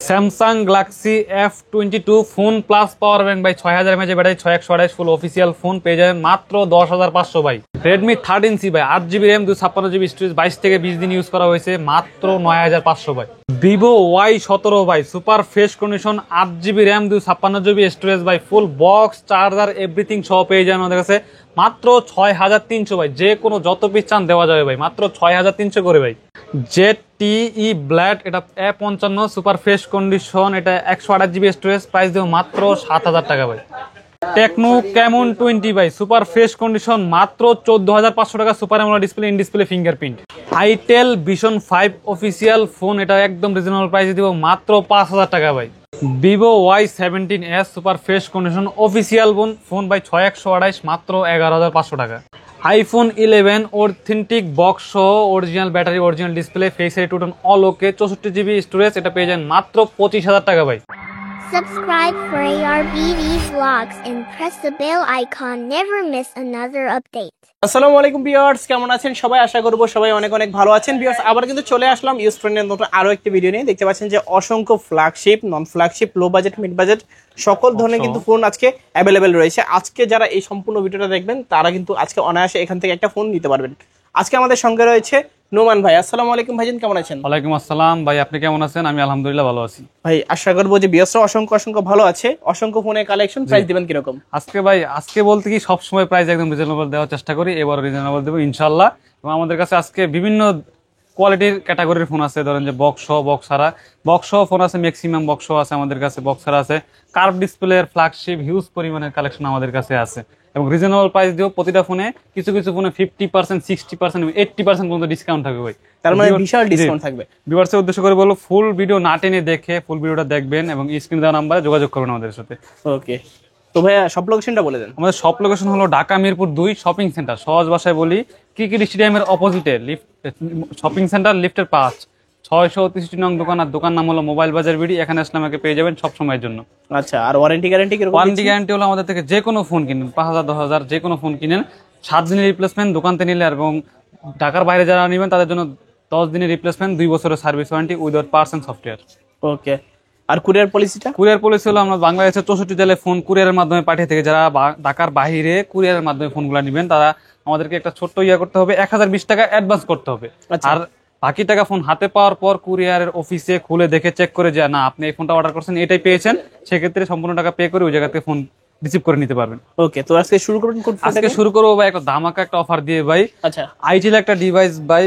Samsung Galaxy F22 phone plus power bank ভাই 6000 mAh battery 6128 ফুল official phone পেয়ে যাবেন মাত্র 10500 ভাই। Redmi 13C ভাই 8GB RAM 256GB স্টোরেজ 22 থেকে 20 দিন ইউজ করা হয়েছে মাত্র 9500 ভাই। Vivo Y17 ভাই super fresh condition 8GB RAM 256GB storage ভাই ফুল বক্স চার্জার এভরিথিং সহ পেয়ে যাবেন আমাদের কাছে মাত্র 6300 ভাই। যে কোনো যত পিস চান দেওয়া যাবে ভাই মাত্র 6300 করে ভাই। ZTE ব্ল্যাড এটা A55 সুপার ফ্রেশ কন্ডিশন এটা 128GB স্টোরেজ প্রাইস দেব মাত্র 7000 টাকা ভাই। টেকনো ক্যামন 20 ভাই সুপার ফ্রেশ কন্ডিশন মাত্র 14500 টাকা super AMOLED display in display fingerprint. Itel vision 5 official phone এটা একদম রিজনেবল প্রাইসে দিব মাত্র 5000 টাকা ভাই। Vivo Y17s super fresh condition official phone ভাই 6128 মাত্র 11500 টাকা। iPhone 11 অথেন্টিক বক্স সহ original battery original display face ID two-tone all ওকে 64GB স্টোরেজ এটা পেয়ে যান মাত্র 25000 টাকা ভাই। Subscribe for ARBD vlogs and press the bell icon. Never miss another update. আসসালামু আলাইকুম ভিউয়ার্স, কেমন আছেন সবাই? আশা করব সবাই অনেক অনেক ভালো আছেন। ভিউয়ার্স আবার কিন্তু চলে আসলাম ইউজ ফ্রেন্ডের নতুন আরো একটি ভিডিও নিয়ে। দেখতে পাচ্ছেন যে অসংখ্য ফ্ল্যাগশিপ নন flagship low budget mid budget সকল ধরনের কিন্তু ফোন আজকে অ্যাভেলেবেল রয়েছে। আজকে যারা এই সম্পূর্ণ ভিডিওটা দেখবেন তারা কিন্তু আজকে অনায়াসে এখান থেকে একটা ফোন নিতে পারবেন। আজকে আমাদের সঙ্গে রয়েছে নোমান ভাই। আসসালামু আলাইকুম ভাইজান, কেমন আছেন? ওয়ালাইকুম আসসালাম ভাই, আপনি কেমন আছেন? আমি আলহামদুলিল্লাহ ভালো আছি ভাই। আশা করবো যে ভিউয়ার্সরা অসংখ্য ভালো আছে। অসংখ্য ফোনের কালেকশন, প্রাইস দিবেন কিরকম আজকে ভাই? আজকে বলতে কি সব সময় প্রাইস একদম রিজনেবল দেওয়ার চেষ্টা করি, এবার রিজনেবল দেবো ইনশাআল্লাহ। এবং আমাদের কাছে আজকে বিভিন্ন কোয়ালিটির ক্যাটাগরির ফোন আছে, ধরেন যে বক্স ছাড়া বক্স ফোন আছে, ম্যাক্সিমাম বক্স আছে আমাদের কাছে, বক্সার আছে, কার্ভ ডিসপ্লের ফ্ল্যাগশিপ হিউজ পরিমাণের কালেকশন আমাদের কাছে আছে এবং রিজনেবল প্রাইস দিও। প্রতিটা ফোনে কিছু ফোনে 50%, 60%, 80% পর্যন্ত ডিসকাউন্ট থাকবে ভাই। তার মানে বিশাল ডিসকাউন্ট থাকবে। ভিউয়ার্সের উদ্দেশ্য করে বলবো ফুল ভিডিও না টেনে দেখে ফুল ভিডিওটা দেখবেন এবং স্ক্রিনে দেওয়া নাম্বারে যোগাযোগ করবেন আমাদের সাথে। ওকে, তো ভাইয়া সব লোকেশনটা বলে দেন। আমাদের সব লোকেশন হলো ঢাকা মিরপুর 2 শপিং সেন্টার, সহজ ভাষায় বলি ক্রিকেট স্টেডিয়ামের অপোজিটে শপিং সেন্টার লিফটের 5 633 নং দোকান, আর দোকান নাম হলো মোবাইল বাজার বিডি। এখানে আসলে আমাকে পেয়ে যাবেন সব সময়ের জন্য। আচ্ছা, আর ওয়ারেন্টি গ্যারান্টি কি? ওয়ারেন্টি গ্যারান্টি হলো আমাদের থেকে যে কোনো ফোন কিনেন 5000 10000 যে কোনো ফোন কিনেন 7 দিনের রিপ্লেসমেন্ট দোকান থেকে নিলে, এবং ঢাকার বাইরে যারা নেবেন তাদের জন্য 10 দিনের রিপ্লেসমেন্ট 2 বছরের service warranty without parts and software. Okay, আর কুরিয়ার পলিসিটা? কুরিয়ার পলিসি হলো আমরা বাংলাদেশের 64 জেলায় ফোন কুরিয়ারের মাধ্যমে পাঠিয়ে থেকে যারা ঢাকার বাইরে কুরিয়ারের মাধ্যমে ফোনগুলো নেবেন তারা আমাদেরকে একটা ছোট্ট করতে হবে, 1020 টাকা অ্যাডভান্স করতে হবে। আর বাকি টাকা ফোন হাতে পাওয়ার পর কুরিয়ারের অফিসে খুলে দেখে চেক করে যে না আপনি এই ফোনটা অর্ডার করছেন এটাই পেয়েছেন, সেক্ষেত্রে সম্পূর্ণ টাকা পে করে ওই জায়গা থেকে ফোন রিসিভ করে নিতে পারবেন। ওকে, তো আজকে শুরু করুন। আজকে শুরু করবো ভাই একটা ধামাকা একটা অফার দিয়ে ভাই। আচ্ছা, আইটেল একটা ডিভাইস ভাই,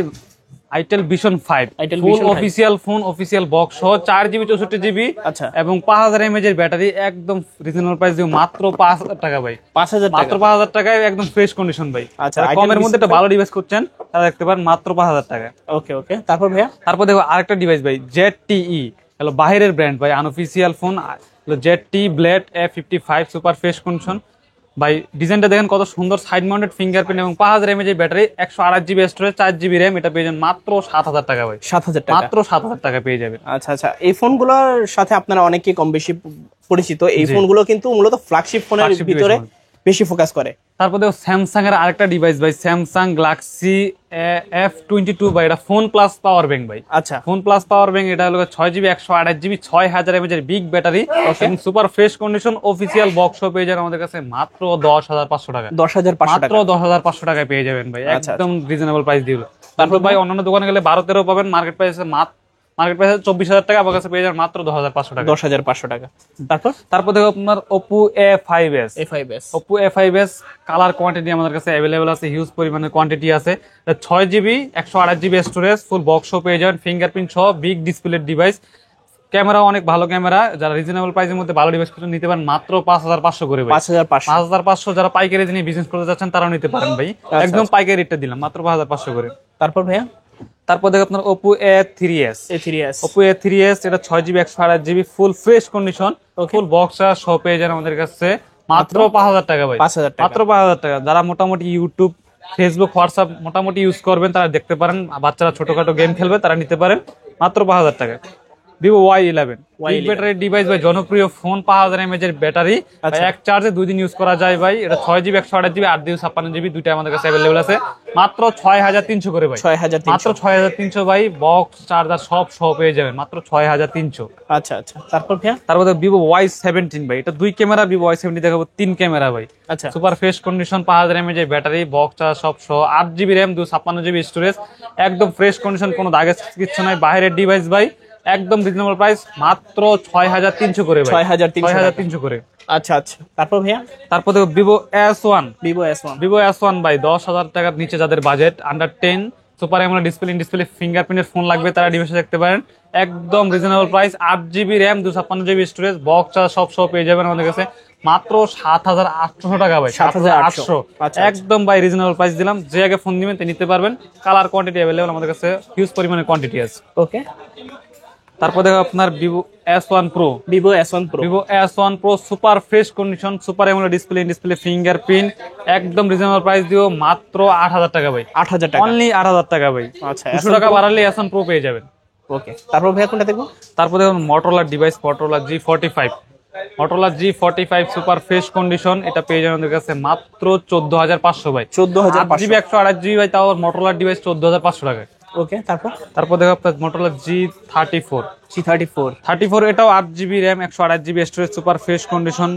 আইটেল ভিশন 5 ফুল অফিসিয়াল ফোন, অফিসিয়াল বক্স সহ 4GB 64GB আচ্ছা, এবং 5000 mAh এর ব্যাটারি, একদম রিজনেবল প্রাইস দিয়ে মাত্র 5000 টাকা ভাই। 5000 মাত্র 5000 টাকায় একদম ফ্রেশ কন্ডিশন ভাই। আচ্ছা, কমের মধ্যে একটা ভালো ডিভাইস করছেন তারা দেখতে পারেন মাত্র 5000 টাকা। ওকে, তারপর ভাইয়া? তারপর দেখো আরেকটা ডিভাইস ভাই ZTE, হলো বাইরের ব্র্যান্ড ভাই, আনঅফিসিয়াল ফোন হলো ZTE blade A55 super fresh condition ভাই। ডিজাইনটা দেখেন কত সুন্দর, সাইড মাউন্টেড ফিঙ্গারপ্রিন্ট এবং 5000 mAh battery 128GB storage 4GB RAM এটা পেয়ে যাবেন মাত্র 7000 টাকা ভাই। 7000 টাকা, মাত্র 7000 টাকা পেয়ে যাবেন। আচ্ছা, এই ফোনগুলোর সাথে আপনারা অনেকে কম বেশি পরিচিত। এই ফোনগুলো কিন্তু মূলত ফ্ল্যাগশিপ ফোনের ভিতরে বেশি ফোকাস করে। তারপর দেখো স্যামসাং এর আরেকটা ডিভাইস ভাই, স্যামসাং গ্যালাক্সি F22 ভাই, এটা ফোন প্লাস পাওয়ার ব্যাংক ভাই। আচ্ছা, ফোন প্লাস পাওয়ার ব্যাংক, এটা হলো 6GB 128GB 6000 mAh এর বিগ ব্যাটারি এবং super fresh condition official box পেয়ে যাবেন আমাদের কাছে মাত্র 10500 টাকা। 10500 টাকা, মাত্র 10500 টাকায় পেয়ে যাবেন ভাই, একদম রিজনেবল প্রাইস দিল। তারপর ভাই অন্যান্য দোকানে গেলে 12-13 পাবেন, মার্কেট প্রাইসে 24000 টাকা, আমার কাছে পেয়ে যাবেন মাত্র 10500 টাকা। 10500 টাকা। তারপর দেখো আপনার Oppo A5s। Oppo A5s colour quantity আমাদের কাছে অ্যাভেলেবেল আছে, হিউজ পরিমাণের কোয়ান্টিটি আছে। 6GB 128GB storage full box পেয়ে যাবেন, ফিঙ্গারপ্রিন্ট সহ বিগ ডিসপ্লে ডিভাইস, ক্যামেরা অনেক ভালো ক্যামেরা। যারা রিজনেবল প্রাইসের মধ্যে ভালো ডিভাইস কিছু নিতে পারেন মাত্র 5500 করে ভাই। 5500 যারা পাইকারি নিয়ে বিজনেস করতে যাচ্ছেন তারাও নিতে পারেন ভাই, একদম পাইকারি রেটটা দিলাম মাত্র 5500 করে। তারপর ভাইয়া? তারপর দেখো আপনার Oppo A3s। Oppo A3s এটা 6GB 128GB full fresh condition full box সহ পেয়ে যান আমাদের কাছে মাত্র 5000 টাকা ভাই। মাত্র 5000 টাকা। যারা মোটামুটি ইউটিউব, ফেসবুক, হোয়াটসঅ্যাপ মোটামুটি ইউজ করবেন তারা দেখতে পারেন, বাচ্চারা ছোটখাটো গেম খেলবে তারা নিতে পারেন মাত্র 5000 টাকা। Vivo Y11 Y11 battery device ভাই, জনপ্রিয় ফোন, 5000 mAh এর ব্যাটারি, এক চার্জে 2 দিন ইউজ করা যায় ভাই। এটা 6GB 128GB 8GB 256GB আমাদের কাছে अवेलेबल আছে, মাত্র 6300 করে ভাই, 6300 মাত্র 6300 ভাই। বক্স চার্জার সব পেয়ে যাবেন মাত্র 6300। আচ্ছা আচ্ছা, তারপর ভাইয়া? তারপরে ভিভো Y17 ভাই, এটা 2 ক্যামেরা, ভিভো Y17 দেখাবো 3 ক্যামেরা ভাই। আচ্ছা, সুপার ফ্রেশ কন্ডিশন, 5000 mAh এর ব্যাটারি, বক্স চার্জার সব সহ, 8GB RAM 256GB স্টোরেজ, একদম ফ্রেশ কন্ডিশন, কোনো দাগে কিছু নাই। বাইরের ডিভাইস ভাই, একদম রিজনেবল প্রাইস, মাত্র 6300 করে ভাই, 6300 করে। আচ্ছা আচ্ছা, তারপর ভাইয়া? তারপর দেখো ভিভো S1, ভিভো S1 ভাই 10,000 টাকার নিচে যাদের বাজেট, আন্ডার 10, সুপার অ্যামোলেড ডিসপ্লে ফিঙ্গারপ্রিন্টের ফোন লাগবে তারা ডিভাইসে দেখতে পারেন, একদম reasonable price, 8GB RAM 256GB storage, box charge সব পেয়ে যাবেন আমাদের কাছে, মাত্র 7800 টাকা ভাই, 7800। একদম ভাই রিজনেবল প্রাইস দিলাম, যে আগে ফোন দিবেন তিনি নিতে পারবেন। কালার কোয়ান্টিটি अवेलेबल আমাদের কাছে, হিউজ পরিমাণে কোয়ান্টিটি আছে। ওকে, তারপর দেখো আপনার Vivo S1 Pro, Vivo S1 Pro super fresh condition, super AMOLED display fingerprint, একদম রিজনেবল প্রাইস দিও মাত্র 8000 টাকা ভাই, 8000 টাকা, অনলি 8000 টাকা ভাই। আচ্ছা, 200 টাকা বাড়ালে S1 Pro পেয়ে যাবেন। ওকে, তারপর ভাইয়া কোনটা দেখবো? তারপর দেখুন Motorola device, Motorola G45 super fresh condition, এটা পেয়ে যাবেন আমাদের কাছে মাত্র 14500 ভাই, 14500, 128GB ভাই, তাও মোটরোলা ডিভাইস 14500 টাকায়। ওকে, তারপর দেখো আপনার মোটরোলা G34, এটাও 8GB RAM 128GB storage, super fresh condition,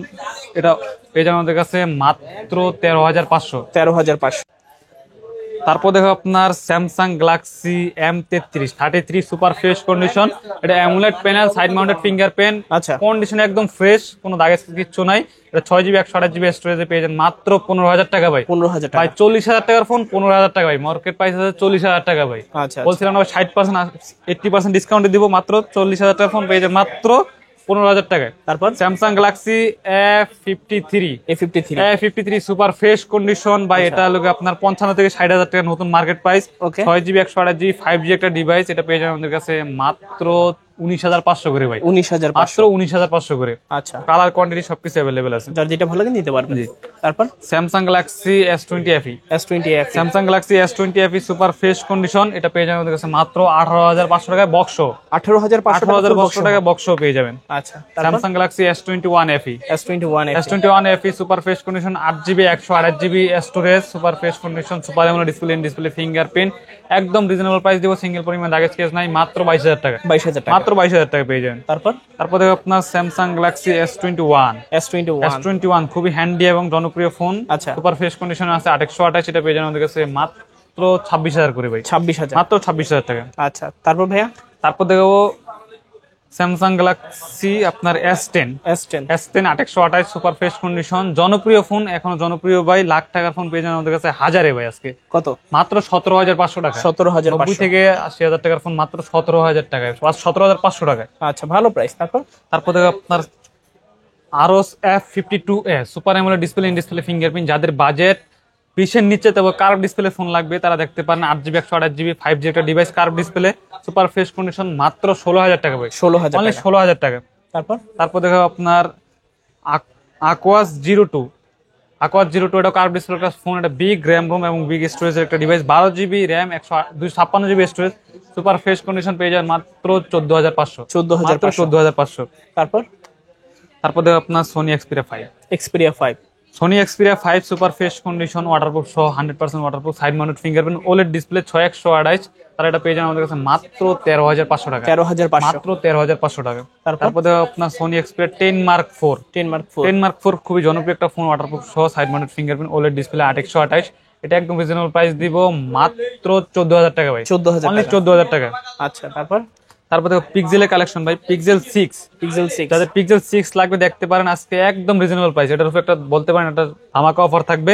এটা পেয়ে যাবেন আমাদের কাছে মাত্র 13500। তারপর দেখো আপনার Samsung Galaxy M33 super fresh condition, এটা AMOLED panel, side mounted fingerprint, আচ্ছা, কন্ডিশন একদম ফ্রেশ, কোনো দাগে কিচ্ছু নাই। এটা 6GB 128GB স্টোরেজে পেয়ে যান মাত্র 15000 টাকা ভাই, 15000 ভাই 40000 টাকার ফোন 15000 টাকা ভাই, মার্কেট প্রাইস আছে 40000 টাকা ভাই। আচ্ছা, বলছিলাম না 60% 80% ডিসকাউন্টে দিব, মাত্র 40000 টাকার ফোন পেয়ে যান মাত্র 15000 টাকায়। তারপর Samsung Galaxy A53 super fresh condition ভাই, এটা হলো আপনার 55 থেকে 60000 টাকা নতুন market price, 6GB 128GB 5G একটা ডিভাইস, এটা পেয়ে যাবেন আমাদের কাছে মাত্র 19500 করে ভাই, 19500, মাত্র 19500 করে। আচ্ছা, কালার কোয়ান্টিটি সবকিছু अवेलेबल আছে, যার যেটা ভালো লাগে নিতে পারবেন। তারপর Samsung Galaxy S20 FE, Samsung Galaxy S20 FE super fresh condition, এটা পেয়ে যাবেন আমাদের কাছে মাত্র 18500 টাকায় বক্স, 18500 টাকায় বক্স পেয়ে যাবেন। আচ্ছা, Samsung Galaxy S21 FE super fresh condition, 8GB 128GB storage, super fresh condition, super AMOLED display fingerprint, একদম রিজনেবল প্রাইস দিব, সিঙ্গেল পরিমাণ দাগেজ কেস নাই, মাত্র 22000 টাকা, মাত্র 22000 টাকা পেয়ে যাবেন। তারপর দেখো আপনার স্যামসাং গ্যালাক্সি S21 খুবই হ্যান্ডি এবং জনপ্রিয় ফোন, সুপার ফ্রেশ কন্ডিশন আছে, 828, এটা পেয়ে যাবেন আমাদের কাছে মাত্র 26000 করে ভাই, 26000, মাত্র 26000 টাকা। আচ্ছা, তারপর ভাইয়া? তারপর দেখো স্যামসাং গ্যালাক্সি আপনার S10 828 সুপার ফ্রেশ কন্ডিশন, জনপ্রিয় ফোন, এখনো জনপ্রিয় ভাই, লাখ টাকার ফোন পেয়ে যান আমাদের কাছে হাজারে ভাই, আজকে কত? মাত্র 17500 টাকা, 17500 থেকে 80000 টাকার ফোন মাত্র 17000 টাকায়, 17500 টাকায়। আচ্ছা, ভালো প্রাইস। তারপর দেখো আপনার আরোস F52a super AMOLED display fingerprint, যাদের বাজেট 20 এর নিচে তবে কার্ভ ডিসপ্লে ফোন লাগবে তারা দেখতে পারেন, 8GB 128GB 5G একটা device, curve display, super fresh condition, মাত্র 16000 টাকা ভাই, 16000 টাকা। তারপর দেখো আপনার Aquos Zero 2, এটা কার্ভ ডিসপ্লে একটা ফোন, এটা বিগ র্যাম রোম এবং বিগ স্টোরেজের একটা device, 12GB RAM 256GB storage, super fresh condition পেয়ে যান মাত্র 14500। তারপর দেখো আপনার Sony Xperia 5 super fresh condition, waterproof সহ 100% waterproof, side mounted fingerprint, OLED display, 6128, তারা এটা পেয়ে যান আমাদের কাছে মাত্র 13500 টাকা, মাত্র 13500 টাকা। তারপর দেখো আপনার সোনি Xperia 10 Mark 4 খুবই জনপ্রিয় একটা ফোন, ওয়াটারপ্রুফ সহ, side mounted fingerprint, OLED display, 8128, এটা একদম রিজনেবল প্রাইস দিব, মাত্র 14000 টাকা ভাই, 14000 টাকা। আচ্ছা, তারপর দেখো পিক্সেলের কালেকশন ভাই, পিক্সেল 6, যাদের পিক্সেল 6 লাগবে দেখতে পারেন, আজকে একদম রিজনেবল প্রাইস, এটার উপর একটা বলতে পারেন একটা ধামাকা অফার থাকবে,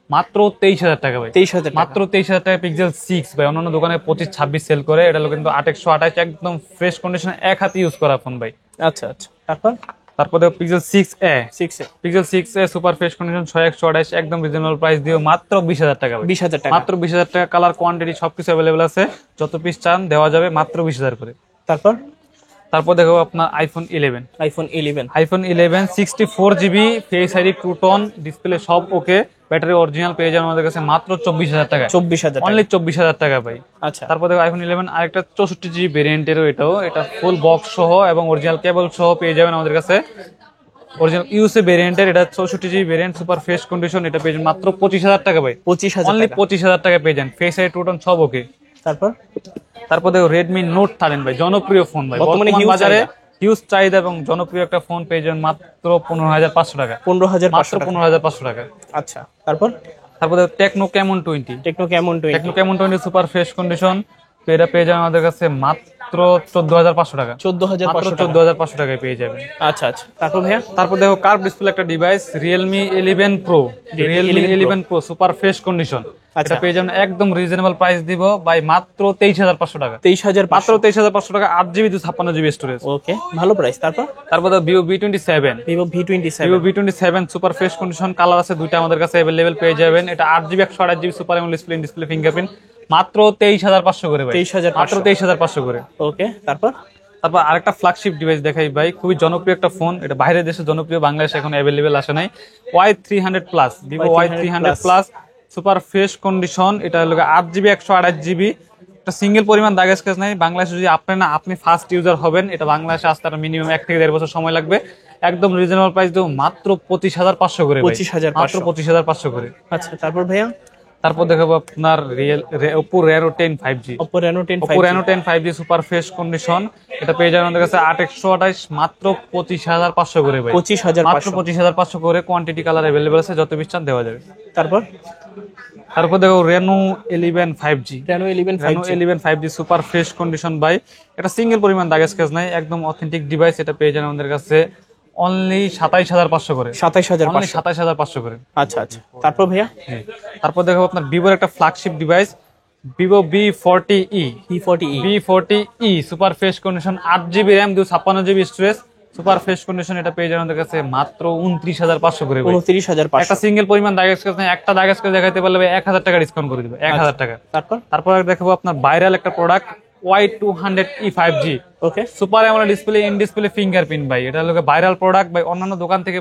মাত্র 23000 টাকা ভাই, মাত্র 23000 টাকা পিক্সেল 6 ভাই, অন্যান্য দোকানে 25-26 সেল করে, এটা হলো কিন্তু 8128, একদম ফ্রেশ কন্ডিশন, এক হাতে ইউজ করা ফোন ভাই। আচ্ছা, তারপর দেখো pixel 6a super fresh condition, 6128, একদম রিজনেবল প্রাইস দিও মাত্র 20000 টাকা ভাই, 20000 টাকা, মাত্র 20000 টাকা। কালার কোয়ান্টিটি সবকিছু अवेलेबल আছে, যত পিস চান দেওয়া যাবে, মাত্র 20000 করে। তারপর দেখো আপনার iPhone 11 64GB face ID two tone display সব ওকে, ব্যাটারি অরিজিনাল পেয়ে যাবেন আমাদের কাছে মাত্র 24,000 টাকা। 24,000 অনলি 24,000 টাকা ভাই। আচ্ছা, তারপর দেখো আইফোন 11 আরেকটা 64 জিবি ভেরিয়েন্টেরও, এটা ফুল বক্স সহ এবং অরিজিনাল কেবল সহ পেয়ে যাবেন আমাদের কাছে। অরিজিনাল ইউএসএ ভেরিয়েন্টের, এটা 64 GB variant, super fresh condition, এটা পেয়ে যাবেন মাত্র 25,000 টাকা ভাই। 25,000 অনলি টাকা। 25,000 টাকা পেয়ে যান, ফেস আইডি টোটন সব ওকে। তারপর দেখো রেডমি নোট 13 ভাই, জনপ্রিয় ফোন ভাই, বর্তমানে বর্তমান huge বাজারে চাহিদা। হিউজ চাহিদা এবং জনপ্রিয় একটা ফোন পেয়ে যাবেন মাত্র 15,500 টাকা। 15,500 মাত্র টাকা। 15,500 টাকা। আচ্ছা, তারপর তারপর দেখো techno Camon 20, techno Camon 20। Techno Camon 20 super fresh condition, এটা পেয়ে যাবেন আমাদের কাছে মাত্র 14,500 টাকা। 14,500 টাকা। 14,500 টাকায় পেয়ে যাবেন। আচ্ছা আচ্ছা, তারপর ভাইয়া তারপর দেখো কার্ভ ডিসপ্লে একটা device, Realme 11 Pro, Realme 11 Pro super fresh condition, আচ্ছা। এটা পেয়ে যাবেন একদম রিজনেবল প্রাইস দিব ভাই, মাত্র 23,500 টাকা। 23,500 মাত্র 23,500 টাকা, 8GB 256GB স্টোরেজ। ওকে, ভালো প্রাইস। তারপর দেখো Vivo V27, Vivo V27। Vivo V27 super fresh condition, colour আছে দুইটা আমাদের কাছে अवेलेबल পেয়ে যাবেন। এটা 8GB 128GB super AMOLED display fingerprint, মাত্র 23,500 করে ভাই। 23,500 মাত্র 23,500 করে। ওকে, তারপর আরেকটা ফ্ল্যাগশিপ ডিভাইস দেখাই ভাই, খুবই জনপ্রিয় একটা ফোন, এটা বাইরের দেশে জনপ্রিয়, বাংলাদেশে এখন অ্যাভেলেবেল আসে নাই। Y300 plus, Vivo Y300 plus super fresh condition, এটা হলো 8GB 128GB, একটা সিঙ্গেল পরিমাণ দাগ স্ক্র্যাচ নাই। বাংলাদেশে যদি আপনি ফার্স্ট ইউজার হবেন, এটা বাংলাদেশে আসতে আর মিনিমাম 1 থেকে 1.5 বছর সময় লাগবে। একদম রিজনেবল প্রাইস দেবো মাত্র 25,500 করে ভাই। 25,500 মাত্র 25,500 করে। আচ্ছা, তারপর ভাইয়া তারপর দেখাবো আপনার Oppo Reno 10 5G, Oppo Reno 10 Oppo Reno 10 5G super fresh condition, এটা পেয়ে যাবেন আমাদের কাছে 8/128 মাত্র 25,500 করে ভাই। 25,500 মাত্র 25,500 করে, কোয়ান্টিটি কালার अवेलेबल আছে, যত পিস চান দেওয়া যাবে। তারপর দেখো Reno 11 5G, Reno 11 Reno 5G 11 5G super fresh condition ভাই, এটা সিঙ্গেল পরিমাণ দাগ স্ক্র্যাচ নাই, একদম অথেন্টিক ডিভাইস, এটা পেয়ে যাবেন আমাদের কাছে অনলি 27,500 করে। 27,500। 27,500 করে। আচ্ছা আচ্ছা, তারপর ভাইয়া তারপর দেখো আপনার ভিভোর একটা flagship device, Vivo V40e, V40e super fresh condition, 8GB RAM 256GB storage, super fresh condition, এটা পেয়ে যাবেন আমাদের কাছে মাত্র 29,500 করে ভাই। 29,500। একটা সিঙ্গেল পরিমাণ দাগ স্ক্র্যাচ নাই, একটা দাগ স্ক্র্যাচ দেখাইতে পারলে ভাই 1,000 টাকা ডিসকাউন্ট করে দিবে, 1,000 টাকা। তারপর দেখাবো আপনার ভাইরাল একটা product Y200e 5G, okay, super AMOLED display, in display fingerprint ভাই, এটা হলো ভাইরাল প্রোডাক্ট ভাই, অন্যান্য দোকান থেকে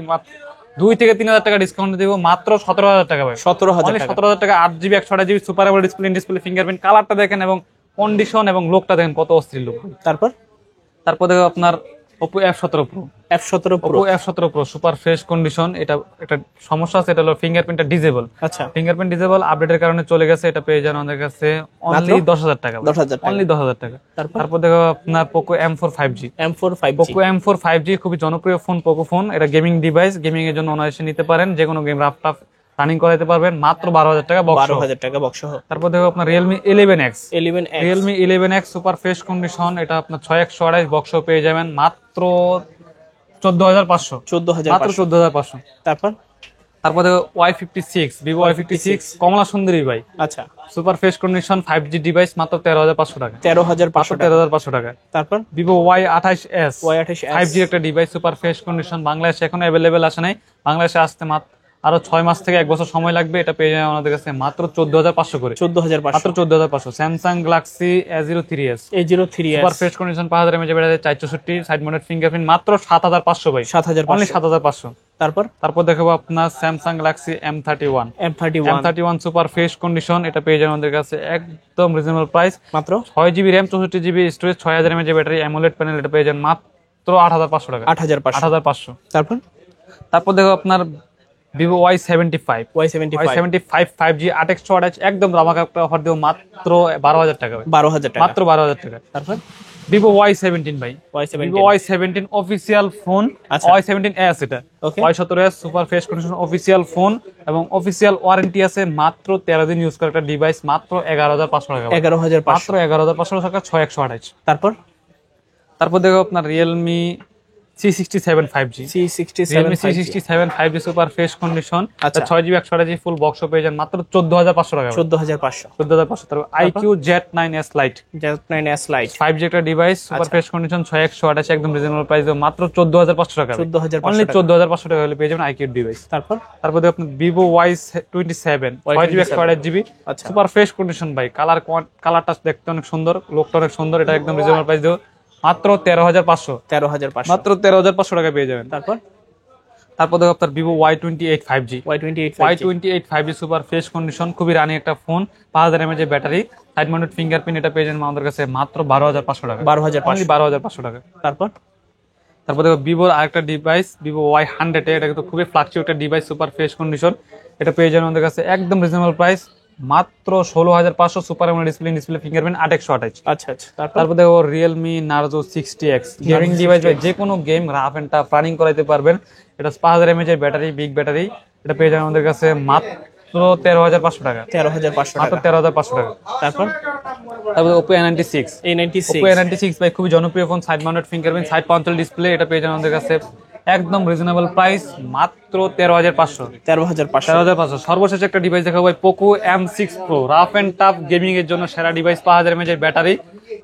2 থেকে 3,000 টাকা ডিসকাউন্ট দিব, মাত্র 17,000 টাকা ভাই। 17,000 টাকা। 17,000 টাকা, 8GB 128GB super AMOLED display, in display fingerprint, কালারটা দেখেন এবং কন্ডিশন এবং লোকটা দেখেন কত অস্থির লোক। তারপর দেখো আপনার Oppo F17 Pro, Oppo F17 Pro super fresh condition, এটা একটা সমস্যা আছে, এটা হলো ফিঙ্গারপ্রিন্টটা ডিসেবল। আচ্ছা, ফিঙ্গারপ্রিন্ট ডিসেবল আপডেটের কারণে চলে গেছে, এটা পেয়ে যান আমাদের কাছে অনলি 10,000 টাকা, 10,000 টাকা। অনলি 10,000 টাকা। তারপর দেখো আপনার Poco M4 5G, Poco M4 5G খুবই জনপ্রিয় ফোন, পোকো ফোন, এটা গেমিং ডিভাইস, গেমিং এর জন্য অনায়াসে নিতে পারেন, যে কোনো গেম রাফ রানিং করাতে পারবেন, মাত্র 12,000 টাকা বক্স। 12,000 টাকা বক্স সহ। তারপর দেখো আপনার Realme 11X, 11X Realme 11X super fresh condition, এটা আপনার 6/128 বক্স পেয়ে যাবেন মাত্র 14,500, 14,500 মাত্র 14,500। তারপর দেখো Y56, Vivo Y56 কমলা সুন্দরী ভাই, আচ্ছা, super fresh condition 5G device, মাত্র 13,500 টাকা, 13,500 টাকা। 13,500 টাকা। তারপর Vivo Y28s, Y28s 5G একটা ডিভাইস, সুপার ফ্রেশ কন্ডিশন, বাংলাদেশে এখন অ্যাভেলেবেল আসে নাই, বাংলাদেশে আসতে আরো 6 মাস থেকে 1 বছর সময় লাগবে, এটা পেয়ে যাবেন আমাদের কাছে মাত্র 14,500 করে, 14,500 মাত্র 14,500। Samsung Galaxy A03s, super fresh condition, 5,000 mAh battery, 464 side mounted fingerprint, মাত্র 7,500 ভাই, 7,500 অনলি 7,500। তারপর দেখাবো আপনার Samsung Galaxy M31 super fresh condition, এটা পেয়ে যাবেন আমাদের কাছে একদম রিজনেবল প্রাইস, মাত্র 6GB RAM 64GB storage, 6,000 mAh battery, AMOLED panel, এটা পেয়ে যাবেন মাত্র 8,500 টাকা, 8,500। তারপর দেখো আপনার Vivo Y75 5G 8/128 একদম ধামাকা একটা অফার দেব, মাত্র 12,000 টাকা ভাই, 12,000 টাকা। মাত্র 12,000 টাকা। তারপর Vivo Y17 ভাই, Vivo Y17 official phone, Y17s, এটা Y17s super fresh condition official phone এবং অফিসিয়াল ওয়ারেন্টি আছে, মাত্র 13 দিন ইউজ করা একটা ডিভাইস, মাত্র 11,500 টাকা, 11,500 মাত্র 11,500 টাকা, 6/128। তারপর দেখো আপনার Realme C67 5G, Realme C67 5G super fresh condition, 6GB 128GB full box পেয়ে যান মাত্র 14,500 টাকা, 14,500। তারপর IQ Z9s Lite 5G একটা ডিভাইস, সুপার ফ্রেশ কন্ডিশন, 6/128 একদম রিজনেবল প্রাইস, মাত্র 14,500 টাকা, অনলি 14,500 টাকা হলে পেয়ে যাবেন IQ ডিভাইস। তারপর দেখো আপনার Vivo Y27 5GB 128GB super fresh condition ভাই, কালারটা দেখতে অনেক সুন্দর, লোকটা অনেক সুন্দর, এটা একদম রিজনেবল প্রাইস দেবো মাত্র 13,500, মাত্র 13,500 টাকা পেয়ে যাবেন। তারপর দেখো আপনার Vivo Y28 5G Y28 Y28 5G super fresh condition, খুবই রানি একটা phone, 5000 mAh battery, side mounted fingerprint, এটা পেয়ে যাবেন আমাদের কাছে মাত্র 12500 টাকা। 12,500 12500 টাকা। তারপর দেখো ভিভোর আরেকটা ডিভাইস ভিভো Y100, এটা কিন্তু খুবই ফ্ল্যাগশিপ একটা ডিভাইস, সুপার ফ্রেশ কন্ডিশন, এটা পেয়ে যাবেন আমাদের কাছে একদম রিজনেবল প্রাইস, মাত্র 16500, সুপার এমোলেড ডিসপ্লে ফিঙ্গারপ্রিন্ট 8128। আচ্ছা আচ্ছা। তারপর দেখো Realme Narzo 60X gaming device ভাই, যে কোনো game rough and tough running করাইতে পারবেন। এটা 5000 mAh ব্যাটারি, বিগ ব্যাটারি, এটা পেয়ে যাবেন আমাদের কাছে মাত্র 13500 টাকা। 13500 মাত্র টাকা। 13500 টাকা। তারপর Oppo A96 Oppo A96 ভাই, খুবই জনপ্রিয় phone, side mounted fingerprint, side punch hole display, এটা পেয়ে যাবেন আমাদের কাছে একদম রিজনেবল প্রাইস, মাত্র 13500। 13500। সর্বশেষ একটা ডিভাইস দেখাবো ভাই, Poco M6 Pro, rough and tough gaming এর জন্য সেরা device, 5000 mAh battery,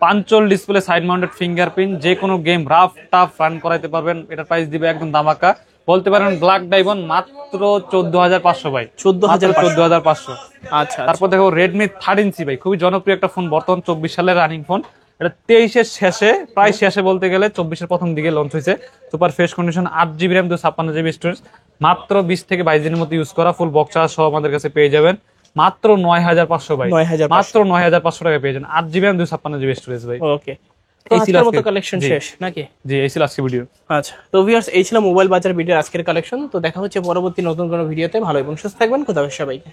punch hole display, side mounted fingerprint, যে কোনো গেম রাফ টাফ রান করাইতে পারবেন। এটার প্রাইস দিবে একদম ধামাকা, বলতে পারেন ব্ল্যাক ডায়মন্ড, মাত্র 14500 ভাই। 14500। আচ্ছা। তারপর দেখো রেডমি 13C ভাই, খুবই জনপ্রিয় একটা ফোন, বর্তমান 24 সালের রানিং ফোন, এটা 23-এর শেষে, প্রায় শেষে বলতে গেলে 24-এর প্রথম দিকে লঞ্চ হয়েছে, super fresh condition, 8GB RAM 256GB storage, মাত্র 20 থেকে 22 দিনের মতো ইউজ করা, ফুল বক্স চার্জ সহ আমাদের কাছে পেয়ে যাবেন মাত্র 9500 ভাই। 9500 মাত্র 9500 টাকা পেয়ে যাবেন, 8GB RAM 256GB স্টোরেজ ভাই। ওকে, তো আজকের মতো কালেকশন শেষ নাকি? জি, এই ছিল আজকের ভিডিও। আচ্ছা, তো ভিউয়ার্স, এই ছিল মোবাইল বাজার ভিডিওর আজকের কালেকশন। তো দেখা হচ্ছে পরবর্তী নতুন কোনো ভিডিওতে। ভালো এবং সুস্থ থাকবেন, খোদা হাফেজ সবাইকে।